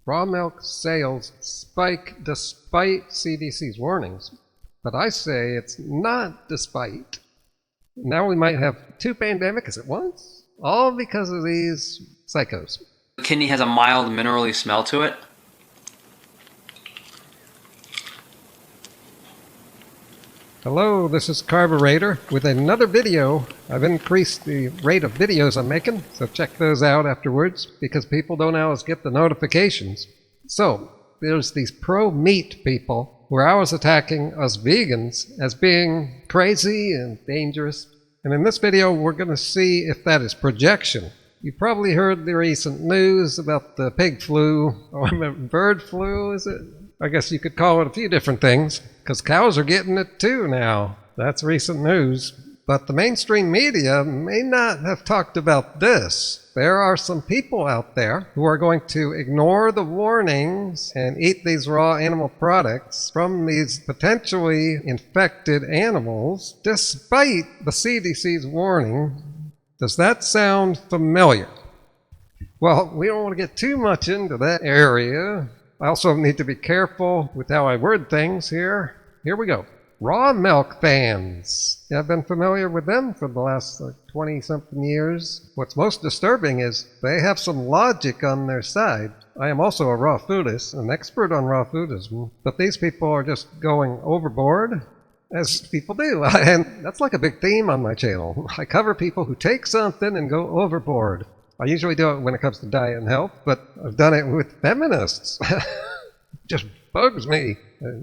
Raw milk sales spike despite CDC's warnings. But I say it's not despite. Now we might have two pandemics at once, all because of these psychos. The kidney has a mild minerally smell to it. Hello, this is Carburetor with another video. I've increased the rate of videos I'm making, so check those out afterwards because people don't always get the notifications. So, there's these pro-meat people who are always attacking us vegans as being crazy and dangerous. And in this video, we're going to see if that is projection. You probably heard the recent news about the pig flu, or bird flu, is it? I guess you could call it a few different things, because cows are getting it too now. That's recent news. But the mainstream media may not have talked about this. There are some people out there who are going to ignore the warnings and eat these raw animal products from these potentially infected animals, despite the CDC's warning. Does that sound familiar? Well, we don't want to get too much into that area. I also need to be careful with how I word things here. Here we go. Raw milk fans. Yeah, I've been familiar with them for the last 20-something years. What's most disturbing is they have some logic on their side. I am also a raw foodist, an expert on raw foodism, but these people are just going overboard, as people do. And that's like a big theme on my channel. I cover people who take something and go overboard. I usually do it when it comes to diet and health, but I've done it with feminists. It just bugs me.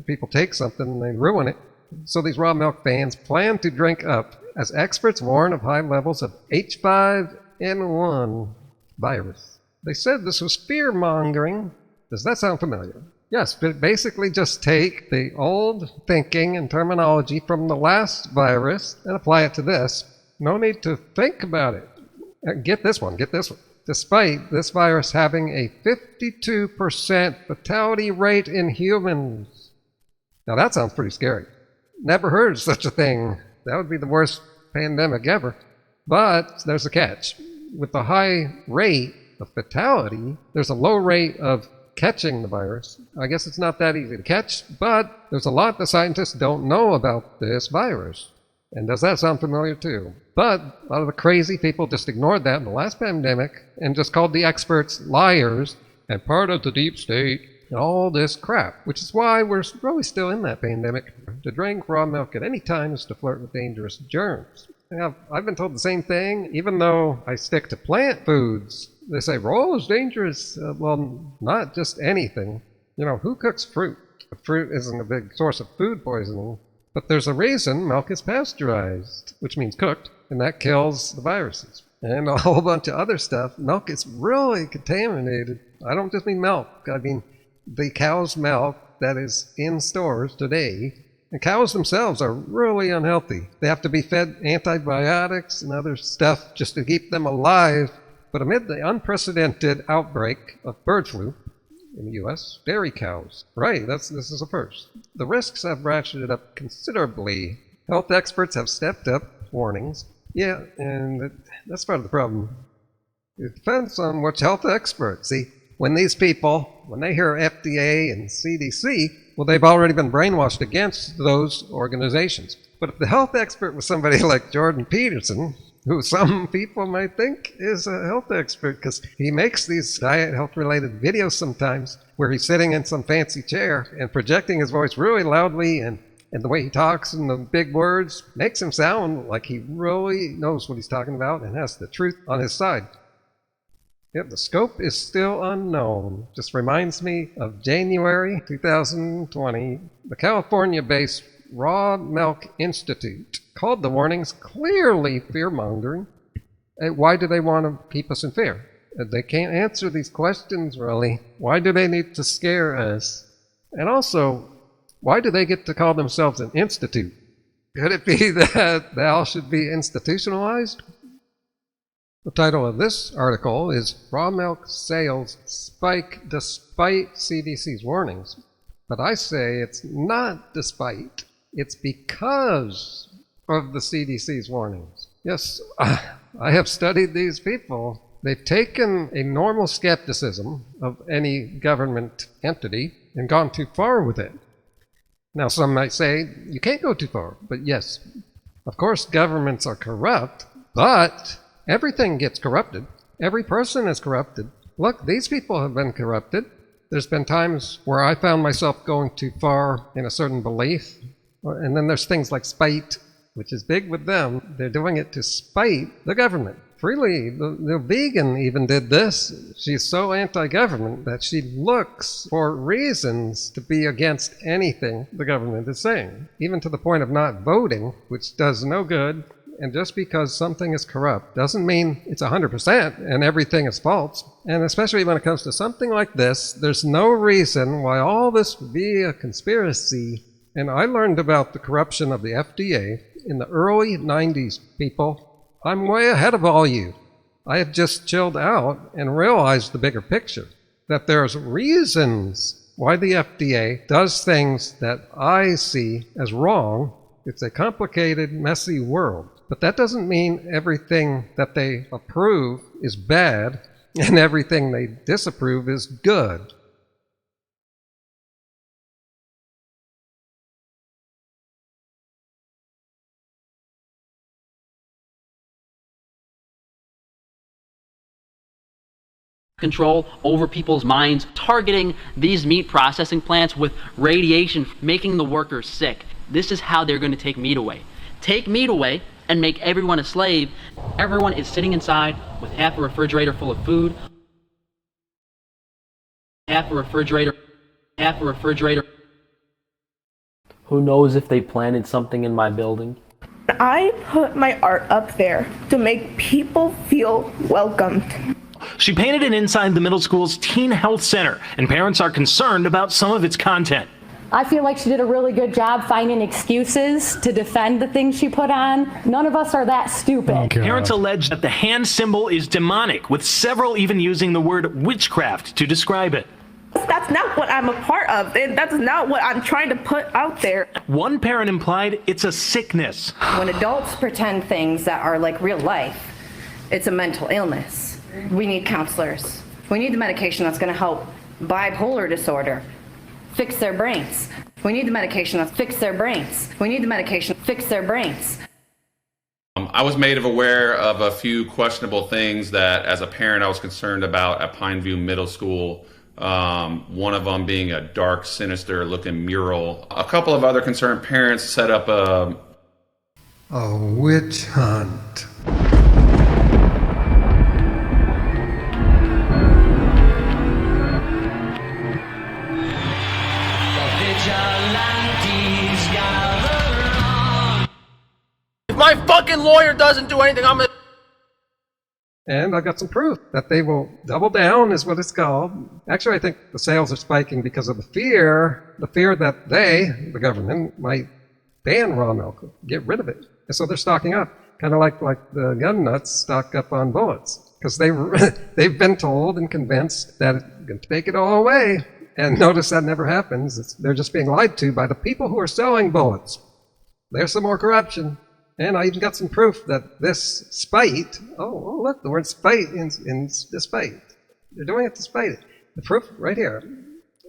People take something and they ruin it. So these raw milk fans plan to drink up as experts warn of high levels of H5N1 virus. They said this was fear-mongering. Does that sound familiar? Yes, but basically just take the old thinking and terminology from the last virus and apply it to this. No need to think about it. Get this one. Despite this virus having a 52% fatality rate in humans. Now that sounds pretty scary. Never heard of such a thing. That would be the worst pandemic ever. But there's a catch. With the high rate of fatality, there's a low rate of catching the virus. I guess it's not that easy to catch, but there's a lot the scientists don't know about this virus. And does that sound familiar too? But a lot of the crazy people just ignored that in the last pandemic and just called the experts liars and part of the deep state and all this crap, which is why we're really still in that pandemic. To drink raw milk at any time is to flirt with dangerous germs. I've been told the same thing, even though I stick to plant foods. They say raw is dangerous. Well, not just anything. You know, who cooks fruit? Fruit isn't a big source of food poisoning. But there's a reason milk is pasteurized, which means cooked, and that kills the viruses. And a whole bunch of other stuff. Milk is really contaminated. I don't just mean milk. I mean the cow's milk that is in stores today. And cows themselves are really unhealthy. They have to be fed antibiotics and other stuff just to keep them alive. But amid the unprecedented outbreak of bird flu in the U.S., dairy cows. Right, this is a first. The risks have ratcheted up considerably. Health experts have stepped up warnings. Yeah, and that's part of the problem. It depends on which health expert. See, when these people, when they hear FDA and CDC, well, they've already been brainwashed against those organizations. But if the health expert was somebody like Jordan Peterson, who some people might think is a health expert because he makes these diet health-related videos sometimes where he's sitting in some fancy chair and projecting his voice really loudly, and the way he talks and the big words makes him sound like he really knows what he's talking about and has the truth on his side. Yep, the scope is still unknown. Just reminds me of January 2020, the California-based Raw Milk Institute called the warnings clearly fear-mongering. Why do they want to keep us in fear? They can't answer these questions, really. Why do they need to scare us? And also, why do they get to call themselves an institute? Could it be that they all should be institutionalized? The title of this article is Raw Milk Sales Spike Despite CDC's Warnings. But I say it's not despite. It's because of the CDC's warnings. Yes, I have studied these people. They've taken a normal skepticism of any government entity and gone too far with it. Now, some might say, you can't go too far. But yes, of course, governments are corrupt, but everything gets corrupted. Every person is corrupted. Look, these people have been corrupted. There's been times where I found myself going too far in a certain belief. And then there's things like spite, which is big with them. They're doing it to spite the government. Freely, the vegan even did this. She's so anti-government that she looks for reasons to be against anything the government is saying, even to the point of not voting, which does no good. And just because something is corrupt doesn't mean it's 100% and everything is false. And especially when it comes to something like this, there's no reason why all this would be a conspiracy. And I learned about the corruption of the FDA in the early 90s, people. I'm way ahead of all you. I have just chilled out and realized the bigger picture, that there's reasons why the FDA does things that I see as wrong. It's a complicated, messy world. But that doesn't mean everything that they approve is bad and everything they disapprove is good. Control over people's minds, targeting these meat processing plants with radiation, making the workers sick. This is how they're going to take meat away. Take meat away and make everyone a slave. Everyone is sitting inside with half a refrigerator full of food, half a refrigerator. Who knows if they planted something in my building? I put my art up there to make people feel welcomed. She painted it inside the middle school's teen health center, and parents are concerned about some of its content. I feel like she did a really good job finding excuses to defend the things she put on. None of us are that stupid. Okay. Parents allege that the hand symbol is demonic, with several even using the word witchcraft to describe it. That's not what I'm a part of, and that's not what I'm trying to put out there. One parent implied it's a sickness. When adults pretend things that are like real life, it's a mental illness. We need counselors. We need the medication that's going to help bipolar disorder fix their brains. We need the medication that fix their brains. We need the medication to fix their brains. I was made aware of a few questionable things that, as a parent, I was concerned about at Pineview Middle School. One of them being a dark, sinister-looking mural. A couple of other concerned parents set up a witch hunt. If my fucking lawyer doesn't do anything, I'm gonna... And I got some proof that they will double down, is what it's called. Actually, I think the sales are spiking because of the fear that they, the government, might ban raw milk, get rid of it. And so they're stocking up, kind of like the gun nuts stock up on bullets. Because they've been told and convinced that it's going to take it all away. And notice that never happens. They're just being lied to by the people who are selling bullets. There's some more corruption. And I even got some proof that this spite, oh look, the word spite in despite. They're doing it to spite it. The proof right here.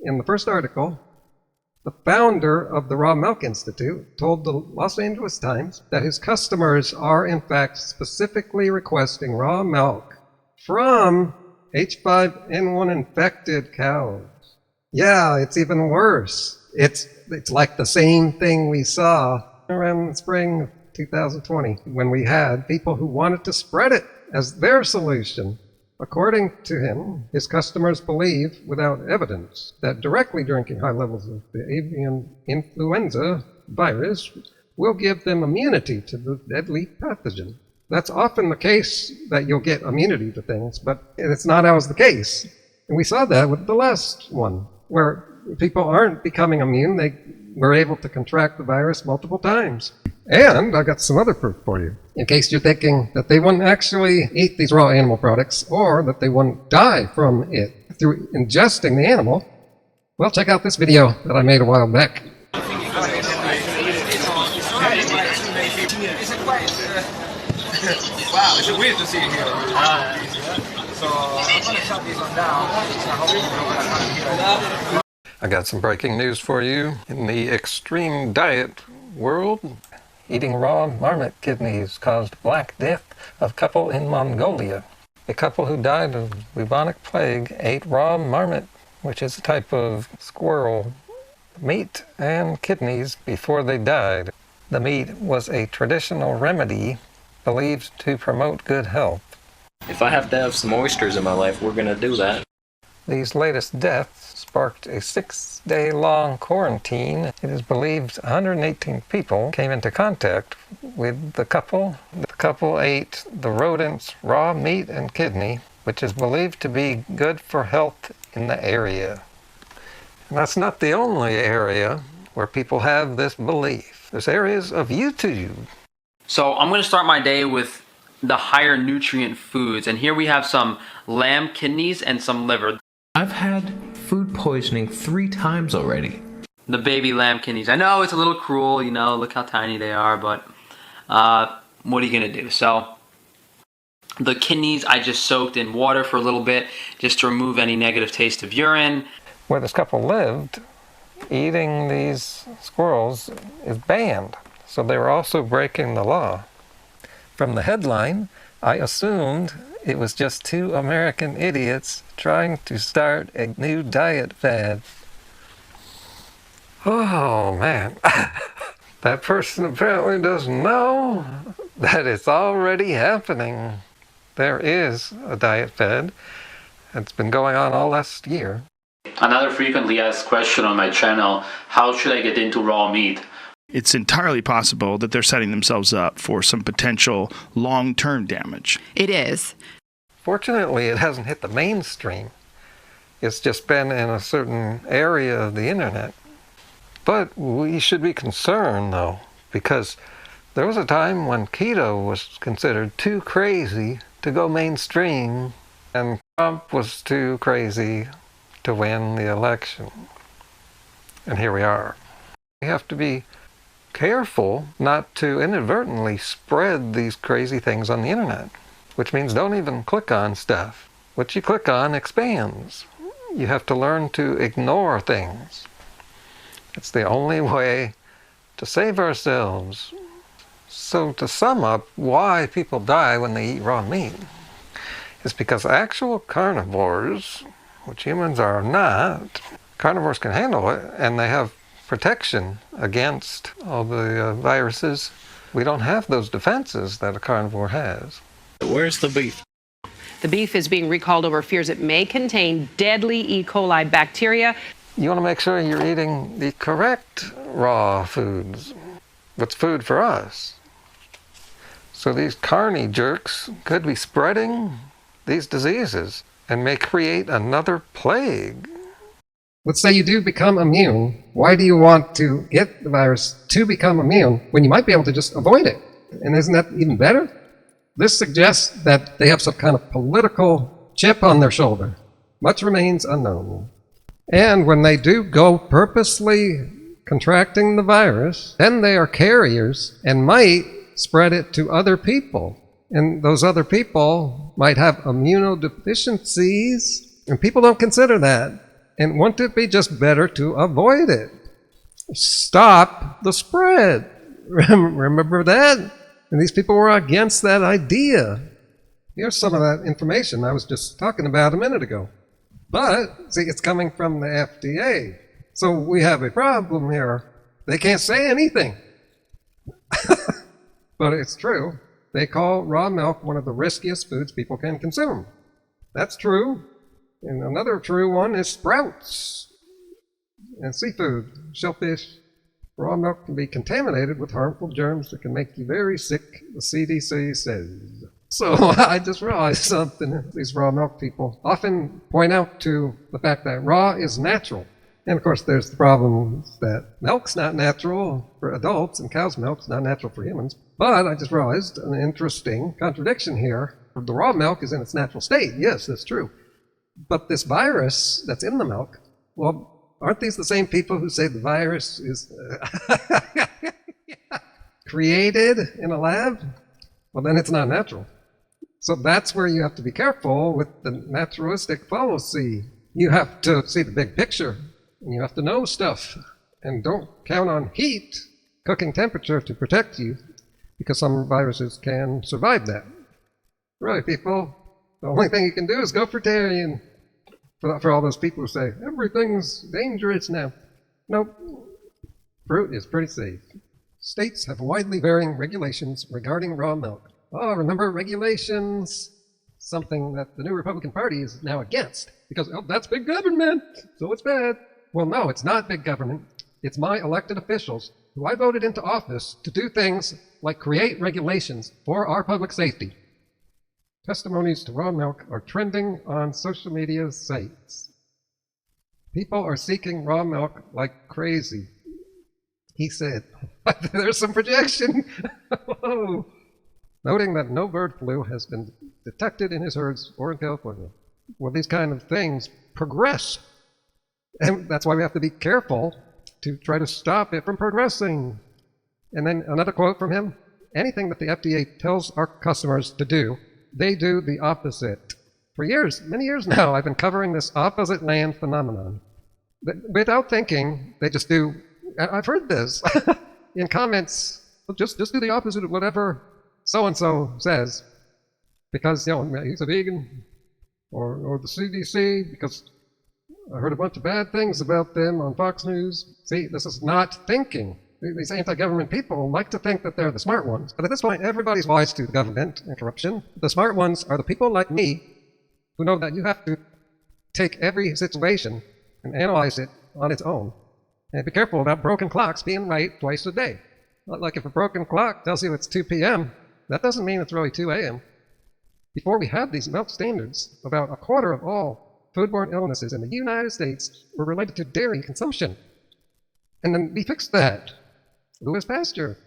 In the first article, the founder of the Raw Milk Institute told the Los Angeles Times that his customers are in fact specifically requesting raw milk from H5N1 infected cows. Yeah, it's even worse. It's like the same thing we saw around the spring of 2020 when we had people who wanted to spread it as their solution. According to him, his customers believe, without evidence, that directly drinking high levels of the avian influenza virus will give them immunity to the deadly pathogen. That's often the case, that you'll get immunity to things, but it's not always the case. And we saw that with the last one, where people aren't becoming immune. They were able to contract the virus multiple times. And I got some other proof for you, in case you're thinking that they wouldn't actually eat these raw animal products, or that they wouldn't die from it through ingesting the animal. Well, check out this video that I made a while back. Wow, it's weird to see you here. So I'm going to shut these one down. I got some breaking news for you. In the extreme diet world, eating raw marmot kidneys caused black death of couple in Mongolia. A couple who died of bubonic plague ate raw marmot, which is a type of squirrel, meat and kidneys before they died. The meat was a traditional remedy believed to promote good health. If I have to have some oysters in my life, we're gonna do that. These latest deaths sparked a 6-day-long quarantine. It is believed 118 people came into contact with the couple. The couple ate the rodent's raw meat and kidney, which is believed to be good for health in the area. And that's not the only area where people have this belief. There's areas of YouTube. So I'm going to start my day with the higher nutrient foods. And here we have some lamb kidneys and some liver. I've had food poisoning 3 times already. The baby lamb kidneys. I know it's a little cruel, you know, look how tiny they are, but what are you going to do? So the kidneys I just soaked in water for a little bit just to remove any negative taste of urine. Where this couple lived, eating these squirrels is banned. So they were also breaking the law. From the headline, I assumed it was just 2 American idiots trying to start a new diet fad. Oh man, that person apparently doesn't know that it's already happening. There is a diet fad. It's been going on all last year. Another frequently asked question on my channel, how should I get into raw meat? It's entirely possible that they're setting themselves up for some potential long-term damage. It is. Fortunately, it hasn't hit the mainstream. It's just been in a certain area of the internet. But we should be concerned, though, because there was a time when keto was considered too crazy to go mainstream, and Trump was too crazy to win the election. And here we are. We have to be careful not to inadvertently spread these crazy things on the internet, which means don't even click on stuff. What you click on expands. You have to learn to ignore things. It's the only way to save ourselves. So to sum up why people die when they eat raw meat is because actual carnivores, which humans are not, carnivores can handle it, and they have protection against all the viruses. We don't have those defenses that a carnivore has. Where's the beef? The beef is being recalled over fears it may contain deadly E. coli bacteria. You want to make sure you're eating the correct raw foods. What's food for us? So these carny jerks could be spreading these diseases and may create another plague. Let's say you do become immune. Why do you want to get the virus to become immune when you might be able to just avoid it? And isn't that even better? This suggests that they have some kind of political chip on their shoulder. Much remains unknown. And when they do go purposely contracting the virus, then they are carriers and might spread it to other people. And those other people might have immunodeficiencies, and people don't consider that. And wouldn't it be just better to avoid it? Stop the spread. Remember that? And these people were against that idea. Here's some of that information I was just talking about a minute ago. But, see, it's coming from the FDA. So we have a problem here. They can't say anything. But it's true. They call raw milk one of the riskiest foods people can consume. That's true. And another true one is sprouts and seafood, shellfish. Raw milk can be contaminated with harmful germs that can make you very sick, the CDC says. So I just realized something. These raw milk people often point out to the fact that raw is natural. And of course there's the problem that milk's not natural for adults and cow's milk's not natural for humans. But I just realized an interesting contradiction here. The raw milk is in its natural state. Yes, that's true. But this virus that's in the milk, well, aren't these the same people who say the virus is created in a lab? Well, then it's not natural. So that's where you have to be careful with the naturalistic fallacy. You have to see the big picture, and you have to know stuff. And don't count on heat, cooking temperature, to protect you, because some viruses can survive that. Really, people, the only thing you can do is go fruitarian. For all those people who say, everything's dangerous now. Nope. Fruit is pretty safe. States have widely varying regulations regarding raw milk. Oh, remember regulations? Something that the new Republican Party is now against. Because, oh, that's big government, so it's bad. Well, no, it's not big government. It's my elected officials who I voted into office to do things like create regulations for our public safety. Testimonies to raw milk are trending on social media sites. People are seeking raw milk like crazy, he said. There's some projection. Whoa. Noting that no bird flu has been detected in his herds or in California. Well, these kind of things progress. And that's why we have to be careful to try to stop it from progressing. And then another quote from him. Anything that the FDA tells our customers to do, they do the opposite. For years, many years now, I've been covering this opposite land phenomenon. Without thinking, they just do. I've heard this in comments. Just do the opposite of whatever so-and-so says. Because, he's a vegan. Or the CDC, because I heard a bunch of bad things about them on Fox News. See, this is not thinking. These anti-government people like to think that they're the smart ones. But at this point, everybody's wise to the government and corruption. The smart ones are the people like me who know that you have to take every situation and analyze it on its own. And be careful about broken clocks being right twice a day. Like if a broken clock tells you it's 2 p.m., that doesn't mean it's really 2 a.m. Before we had these milk standards, about a quarter of all foodborne illnesses in the United States were related to dairy consumption. And then we fixed that. Lewis pasture.